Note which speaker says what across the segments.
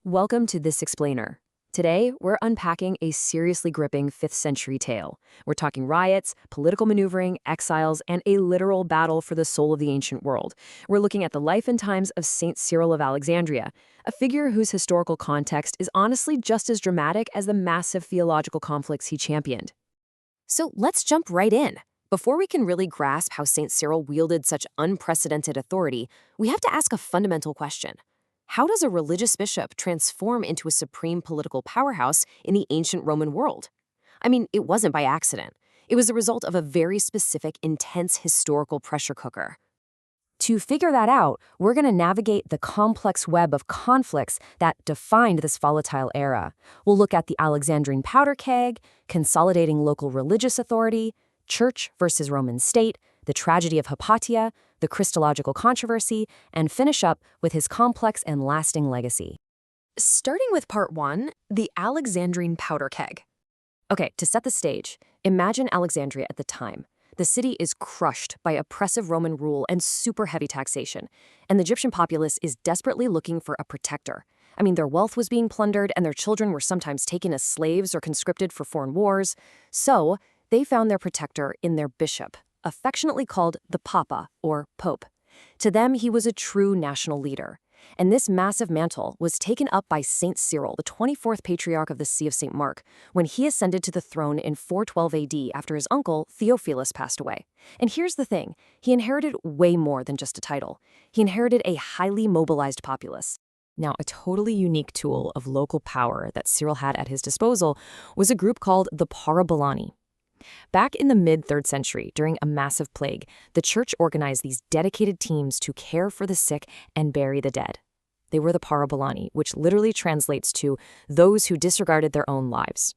Speaker 1: Welcome to This Explainer. Today, we're unpacking a seriously gripping 5th century tale. We're talking riots, political maneuvering, exiles, and a literal battle for the soul of the ancient world. We're looking at the life and times of Saint Cyril of Alexandria, a figure whose historical context is honestly just as dramatic as the massive theological conflicts he championed. So let's jump right in. Before we can really grasp how Saint Cyril wielded such unprecedented authority, we have to ask a fundamental question. How does a religious bishop transform into a supreme political powerhouse in the ancient Roman world? I mean, it wasn't by accident. It was the result of a very specific, intense historical pressure cooker. To figure that out, we're going to navigate the complex web of conflicts that defined this volatile era. We'll look at the Alexandrine powder keg, consolidating local religious authority, church versus Roman state, the tragedy of Hypatia, the Christological controversy, and finish up with his complex and lasting legacy. Starting with part 1, the Alexandrine powder keg. Okay, to set the stage, imagine Alexandria at the time. The city is crushed by oppressive Roman rule and super heavy taxation, and the Egyptian populace is desperately looking for a protector. I mean, their wealth was being plundered, and their children were sometimes taken as slaves or conscripted for foreign wars. So, they found their protector in their bishop, affectionately called the Papa, or Pope. To them, he was a true national leader. And this massive mantle was taken up by Saint Cyril, the 24th Patriarch of the See of St. Mark, when he ascended to the throne in 412 AD after his uncle, Theophilus, passed away. And here's the thing, he inherited way more than just a title. He inherited a highly mobilized populace. Now, a totally unique tool of local power that Cyril had at his disposal was a group called the Parabolani. Back in the mid-3rd century, during a massive plague, the church organized these dedicated teams to care for the sick and bury the dead. They were the Parabolani, which literally translates to those who disregarded their own lives.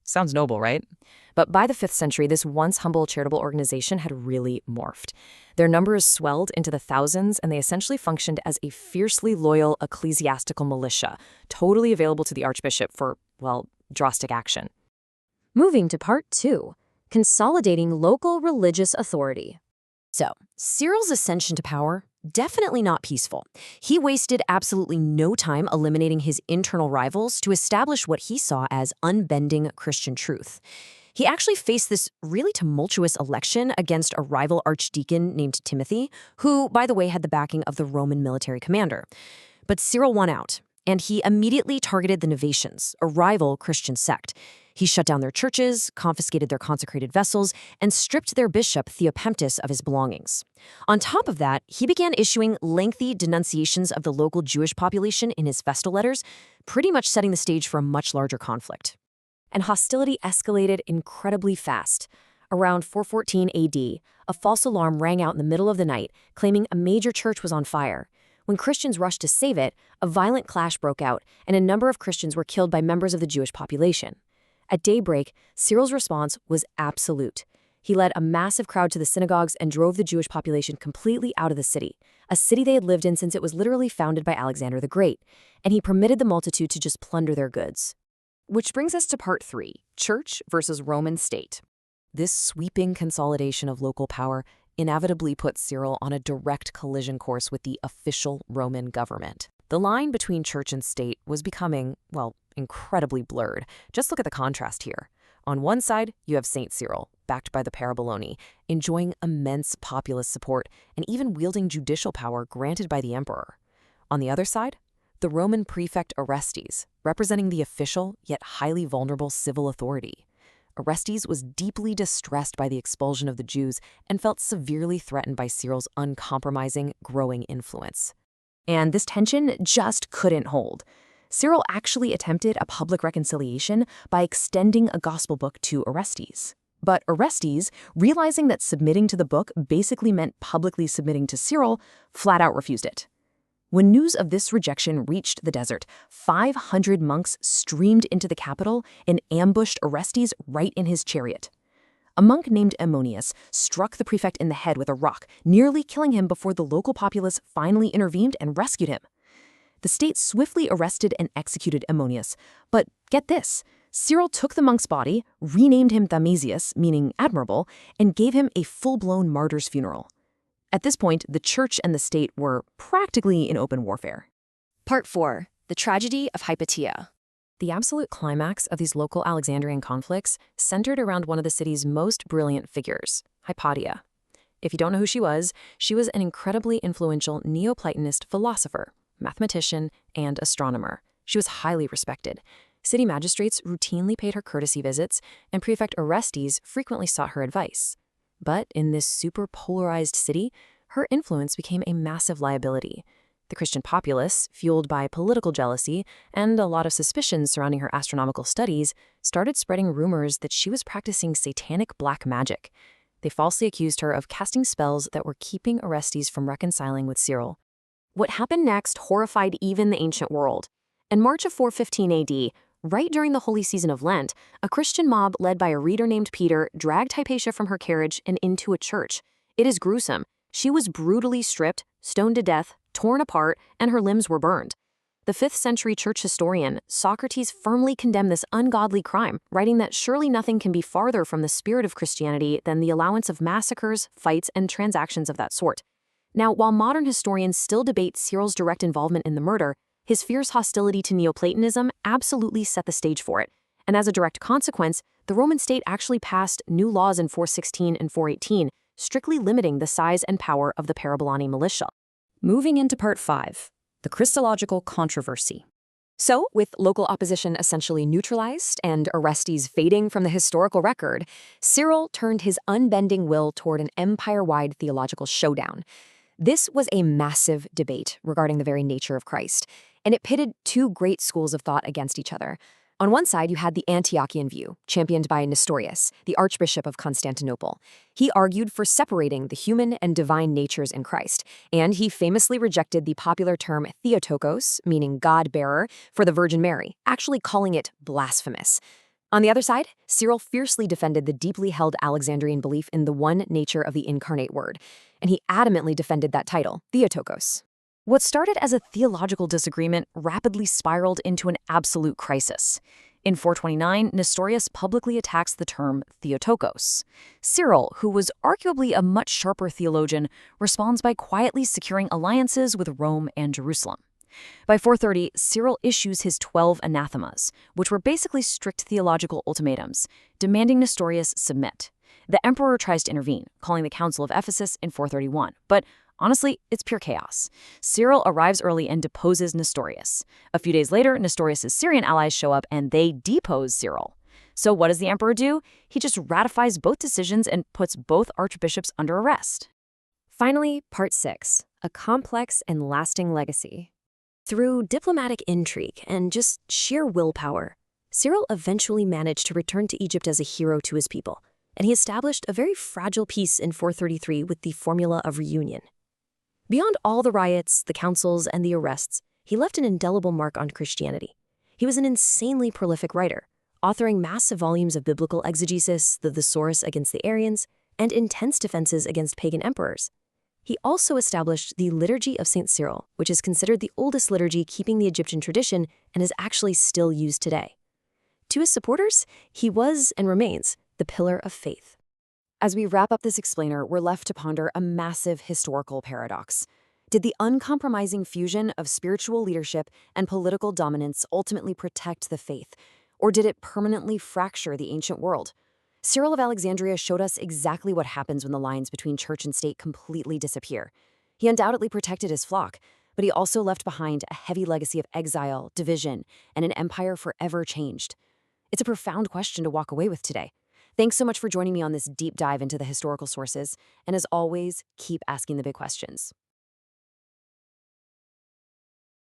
Speaker 2: Sounds noble, right?
Speaker 1: But by the 5th century, this once humble charitable organization had really morphed. Their numbers swelled into the thousands, and they essentially functioned as a fiercely loyal ecclesiastical militia, totally available to the archbishop for, well, drastic action. Moving to part 2, consolidating local religious authority. So, Cyril's ascension to power, definitely not peaceful. He wasted absolutely no time eliminating his internal rivals to establish what he saw as unbending Christian truth. He actually faced this really tumultuous election against a rival archdeacon named Timothy, who, by the way, had the backing of the Roman military commander. But Cyril won out, and he immediately targeted the Novatians, a rival Christian sect. He shut down their churches, confiscated their consecrated vessels, and stripped their bishop Theopemptus of his belongings. On top of that, he began issuing lengthy denunciations of the local Jewish population in his festal letters, pretty much setting the stage for a much larger conflict. And hostility escalated incredibly fast. Around 414 AD, a false alarm rang out in the middle of the night, claiming a major church was on fire. When Christians rushed to save it, a violent clash broke out, and a number of Christians were killed by members of the Jewish population. At daybreak, Cyril's response was absolute. He led a massive crowd to the synagogues and drove the Jewish population completely out of the city, a city they had lived in since it was literally founded by Alexander the Great, and he permitted the multitude to just plunder their goods. Which brings us to part 3, church versus Roman state. This sweeping consolidation of local power inevitably put Cyril on a direct collision course with the official Roman government. The line between church and state was becoming, well, incredibly blurred. Just look at the contrast here. On one side, you have Saint Cyril, backed by the Parabolani, enjoying immense populist support and even wielding judicial power granted by the emperor. On the other side, the Roman Prefect Orestes, representing the official yet highly vulnerable civil authority. Orestes was deeply distressed by the expulsion of the Jews and felt severely threatened by Cyril's uncompromising, growing influence. And this tension just couldn't hold. Cyril actually attempted a public reconciliation by extending a gospel book to Orestes. But Orestes, realizing that submitting to the book basically meant publicly submitting to Cyril, flat out refused it. When news of this rejection reached the desert, 500 monks streamed into the capital and ambushed Orestes right in his chariot. A monk named Ammonius struck the prefect in the head with a rock, nearly killing him before the local populace finally intervened and rescued him. The state swiftly arrested and executed Ammonius. But get this, Cyril took the monk's body, renamed him Thamasius, meaning admirable, and gave him a full-blown martyr's funeral. At this point, the church and the state were practically in open warfare. Part 4. The tragedy of Hypatia. The absolute climax of these local Alexandrian conflicts centered around one of the city's most brilliant figures, Hypatia. If you don't know who she was an incredibly influential Neoplatonist philosopher, mathematician, and astronomer. She was highly respected. City magistrates routinely paid her courtesy visits, and Prefect Orestes frequently sought her advice. But in this super polarized city, her influence became a massive liability. The Christian populace, fueled by political jealousy and a lot of suspicions surrounding her astronomical studies, started spreading rumors that she was practicing satanic black magic. They falsely accused her of casting spells that were keeping Orestes from reconciling with Cyril. What happened next horrified even the ancient world. In March of 415 AD, right during the holy season of Lent, a Christian mob led by a reader named Peter dragged Hypatia from her carriage and into a church. It is gruesome. She was brutally stripped, stoned to death, torn apart, and her limbs were burned. The 5th century church historian, Socrates, firmly condemned this ungodly crime, writing that surely nothing can be farther from the spirit of Christianity than the allowance of massacres, fights, and transactions of that sort. Now, while modern historians still debate Cyril's direct involvement in the murder, his fierce hostility to Neoplatonism absolutely set the stage for it. And as a direct consequence, the Roman state actually passed new laws in 416 and 418, strictly limiting the size and power of the Parabolani militia.
Speaker 2: Moving into part 5, the Christological controversy.
Speaker 1: So, with local opposition essentially neutralized and Orestes fading from the historical record, Cyril turned his unbending will toward an empire-wide theological showdown. This was a massive debate regarding the very nature of Christ, and it pitted two great schools of thought against each other. On one side, you had the Antiochian view, championed by Nestorius, the archbishop of Constantinople. He argued for separating the human and divine natures in Christ, and he famously rejected the popular term Theotokos, meaning God-bearer, for the Virgin Mary, actually calling it blasphemous. On the other side, Cyril fiercely defended the deeply held Alexandrian belief in the one nature of the incarnate Word, and he adamantly defended that title, Theotokos. What started as a theological disagreement rapidly spiraled into an absolute crisis. In 429, Nestorius publicly attacks the term Theotokos. Cyril, who was arguably a much sharper theologian, responds by quietly securing alliances with Rome and Jerusalem. By 430, Cyril issues his 12 anathemas, which were basically strict theological ultimatums, demanding Nestorius submit. The emperor tries to intervene, calling the Council of Ephesus in 431, but honestly, it's pure chaos. Cyril arrives early and deposes Nestorius. A few days later, Nestorius' Syrian allies show up and they depose Cyril. So what does the emperor do? He just ratifies both decisions and puts both archbishops under arrest. Finally, part 6, a complex and lasting legacy. Through diplomatic intrigue and just sheer willpower, Cyril eventually managed to return to Egypt as a hero to his people, and he established a very fragile peace in 433 with the formula of reunion. Beyond all the riots, the councils, and the arrests, he left an indelible mark on Christianity. He was an insanely prolific writer, authoring massive volumes of biblical exegesis, the thesaurus against the Arians, and intense defenses against pagan emperors. He also established the Liturgy of Saint Cyril, which is considered the oldest liturgy keeping the Egyptian tradition and is actually still used today. To his supporters, he was and remains the pillar of faith. As we wrap up this explainer, we're left to ponder a massive historical paradox. Did the uncompromising fusion of spiritual leadership and political dominance ultimately protect the faith, or did it permanently fracture the ancient world? Cyril of Alexandria showed us exactly what happens when the lines between church and state completely disappear. He undoubtedly protected his flock, but he also left behind a heavy legacy of exile, division, and an empire forever changed. It's a profound question to walk away with today. Thanks so much for joining me on this deep dive into the historical sources, and as always, keep asking the big questions.